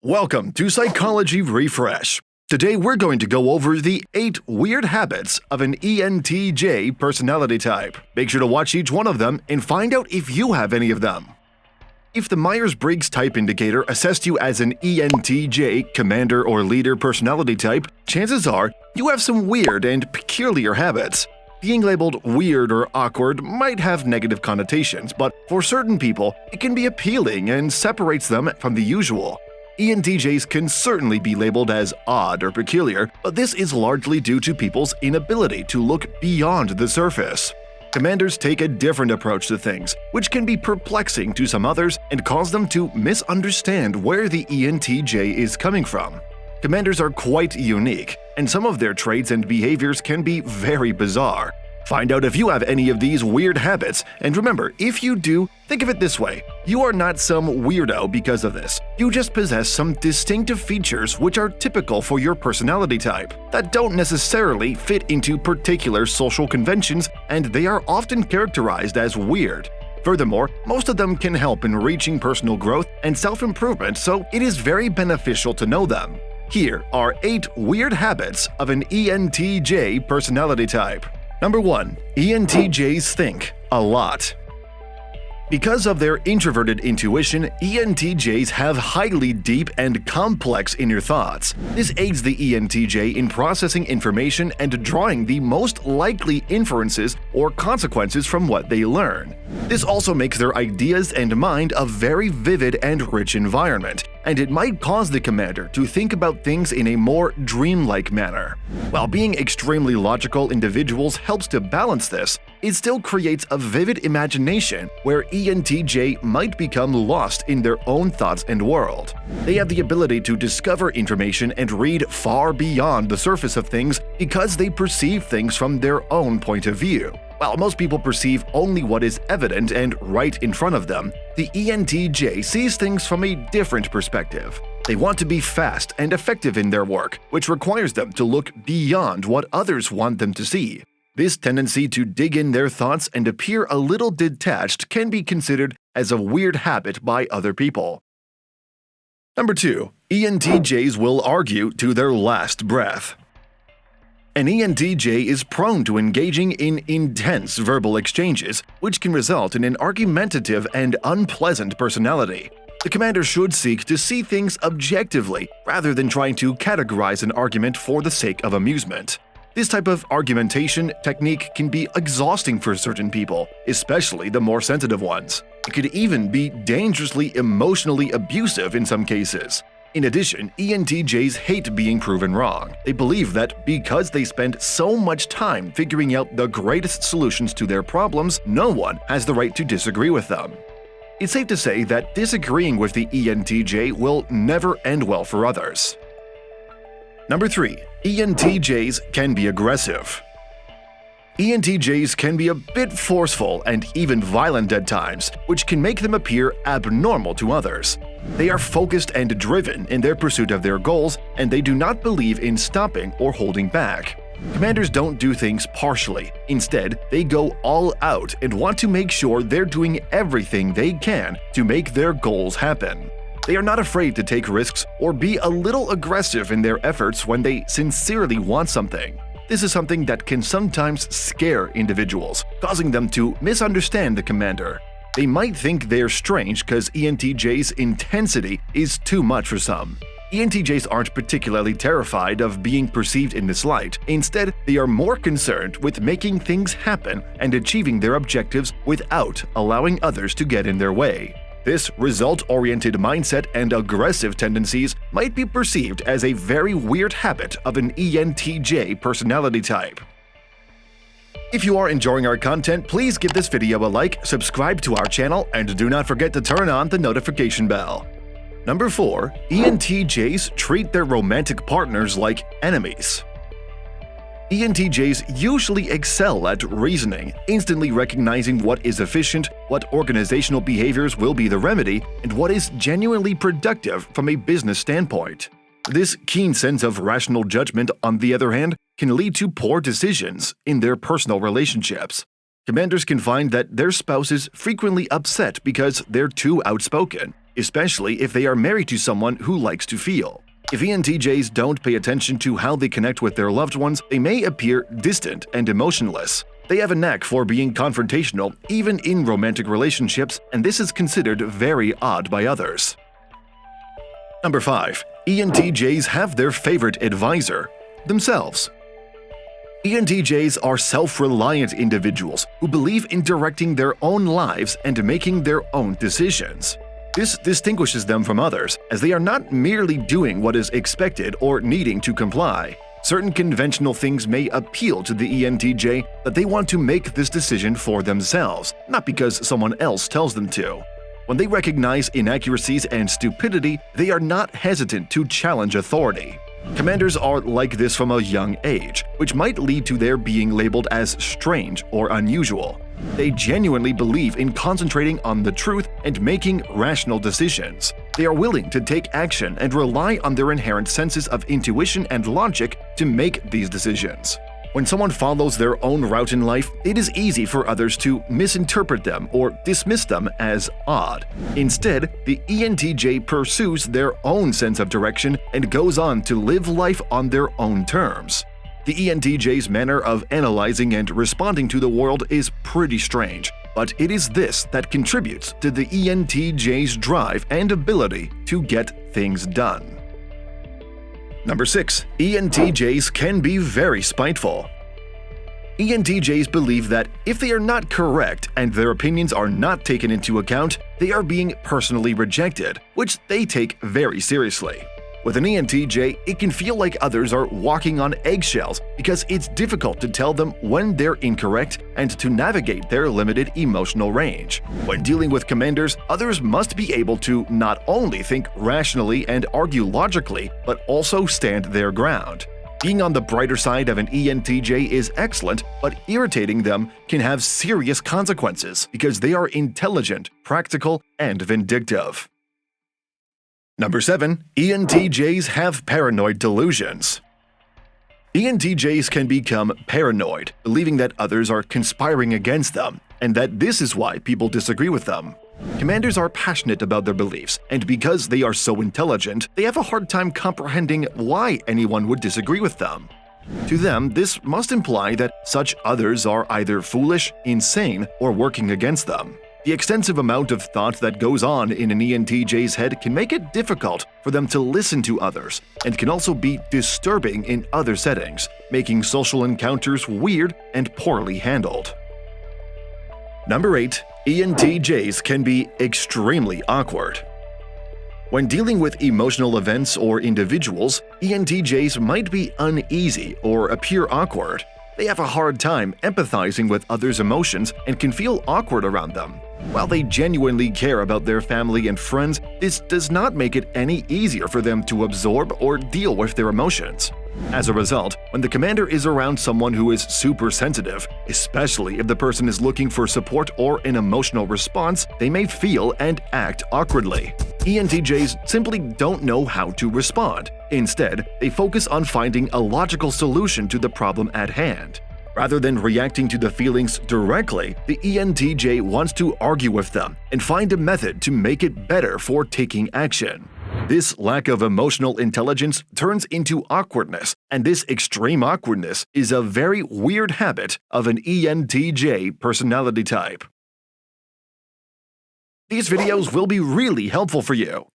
Welcome to Psychology Refresh. Today we're going to go over the 8 weird habits of an ENTJ personality type. Make sure to watch each one of them and find out if you have any of them. If the Myers-Briggs Type Indicator assessed you as an ENTJ, commander or leader personality type, chances are you have some weird and peculiar habits. Being labeled weird or awkward might have negative connotations, but for certain people, it can be appealing and separates them from the usual. ENTJs can certainly be labeled as odd or peculiar, but this is largely due to people's inability to look beyond the surface. Commanders take a different approach to things, which can be perplexing to some others and cause them to misunderstand where the ENTJ is coming from. Commanders are quite unique, and some of their traits and behaviors can be very bizarre. Find out if you have any of these weird habits, and remember, if you do, think of it this way: you are not some weirdo because of this. You just possess some distinctive features which are typical for your personality type, that don't necessarily fit into particular social conventions, and they are often characterized as weird. Furthermore, most of them can help in reaching personal growth and self-improvement, so it is very beneficial to know them. Here are 8 weird habits of an ENTJ personality type. Number 1. ENTJs think a lot. Because of their introverted intuition, ENTJs have highly deep and complex inner thoughts. This aids the ENTJ in processing information and drawing the most likely inferences or consequences from what they learn. This also makes their ideas and mind a very vivid and rich environment, and it might cause the commander to think about things in a more dreamlike manner. While being extremely logical individuals helps to balance this, it still creates a vivid imagination where ENTJ might become lost in their own thoughts and world. They have the ability to discover information and read far beyond the surface of things because they perceive things from their own point of view. While most people perceive only what is evident and right in front of them, the ENTJ sees things from a different perspective. They want to be fast and effective in their work, which requires them to look beyond what others want them to see. This tendency to dig in their thoughts and appear a little detached can be considered as a weird habit by other people. Number 2. ENTJs will argue to their last breath. An ENTJ is prone to engaging in intense verbal exchanges, which can result in an argumentative and unpleasant personality. The commander should seek to see things objectively rather than trying to categorize an argument for the sake of amusement. This type of argumentation technique can be exhausting for certain people, especially the more sensitive ones. It could even be dangerously emotionally abusive in some cases. In addition, ENTJs hate being proven wrong. They believe that because they spend so much time figuring out the greatest solutions to their problems, no one has the right to disagree with them. It's safe to say that disagreeing with the ENTJ will never end well for others. Number 3. ENTJs can be aggressive. ENTJs can be a bit forceful and even violent at times, which can make them appear abnormal to others. They are focused and driven in their pursuit of their goals, and they do not believe in stopping or holding back. Commanders don't do things partially. Instead, they go all out and want to make sure they're doing everything they can to make their goals happen. They are not afraid to take risks or be a little aggressive in their efforts when they sincerely want something. This is something that can sometimes scare individuals, causing them to misunderstand the commander. They might think they're strange because ENTJ's intensity is too much for some. ENTJs aren't particularly terrified of being perceived in this light. Instead, they are more concerned with making things happen and achieving their objectives without allowing others to get in their way. This result-oriented mindset and aggressive tendencies might be perceived as a very weird habit of an ENTJ personality type. If you are enjoying our content, please give this video a like, subscribe to our channel, and do not forget to turn on the notification bell. Number 4. ENTJs treat their romantic partners like enemies. ENTJs usually excel at reasoning, instantly recognizing what is efficient, what organizational behaviors will be the remedy, and what is genuinely productive from a business standpoint. This keen sense of rational judgment, on the other hand, can lead to poor decisions in their personal relationships. Commanders can find that their spouse is frequently upset because they're too outspoken, especially if they are married to someone who likes to feel. If ENTJs don't pay attention to how they connect with their loved ones, they may appear distant and emotionless. They have a knack for being confrontational, even in romantic relationships, and this is considered very odd by others. Number 5. ENTJs have their favorite advisor, themselves. ENTJs are self-reliant individuals who believe in directing their own lives and making their own decisions. This distinguishes them from others, as they are not merely doing what is expected or needing to comply. Certain conventional things may appeal to the ENTJ, but they want to make this decision for themselves, not because someone else tells them to. When they recognize inaccuracies and stupidity, they are not hesitant to challenge authority. Commanders are like this from a young age, which might lead to their being labeled as strange or unusual. They genuinely believe in concentrating on the truth and making rational decisions. They are willing to take action and rely on their inherent senses of intuition and logic to make these decisions. When someone follows their own route in life, it is easy for others to misinterpret them or dismiss them as odd. Instead, the ENTJ pursues their own sense of direction and goes on to live life on their own terms. The ENTJ's manner of analyzing and responding to the world is pretty strange, but it is this that contributes to the ENTJ's drive and ability to get things done. Number 6. ENTJs can be very spiteful. ENTJs believe that if they are not correct and their opinions are not taken into account, they are being personally rejected, which they take very seriously. With an ENTJ, it can feel like others are walking on eggshells because it's difficult to tell them when they're incorrect and to navigate their limited emotional range. When dealing with commanders, others must be able to not only think rationally and argue logically, but also stand their ground. Being on the brighter side of an ENTJ is excellent, but irritating them can have serious consequences because they are intelligent, practical, and vindictive. Number 7. ENTJs have paranoid delusions. ENTJs can become paranoid, believing that others are conspiring against them, and that this is why people disagree with them. Commanders are passionate about their beliefs, and because they are so intelligent, they have a hard time comprehending why anyone would disagree with them. To them, this must imply that such others are either foolish, insane, or working against them. The extensive amount of thought that goes on in an ENTJ's head can make it difficult for them to listen to others, and can also be disturbing in other settings, making social encounters weird and poorly handled. Number 8. ENTJs can be extremely awkward. When dealing with emotional events or individuals, ENTJs might be uneasy or appear awkward. They have a hard time empathizing with others' emotions and can feel awkward around them. While they genuinely care about their family and friends, this does not make it any easier for them to absorb or deal with their emotions. As a result, when the commander is around someone who is super sensitive, especially if the person is looking for support or an emotional response, they may feel and act awkwardly. ENTJs simply don't know how to respond. Instead, they focus on finding a logical solution to the problem at hand. Rather than reacting to the feelings directly, the ENTJ wants to argue with them and find a method to make it better for taking action. This lack of emotional intelligence turns into awkwardness, and this extreme awkwardness is a very weird habit of an ENTJ personality type. These videos will be really helpful for you.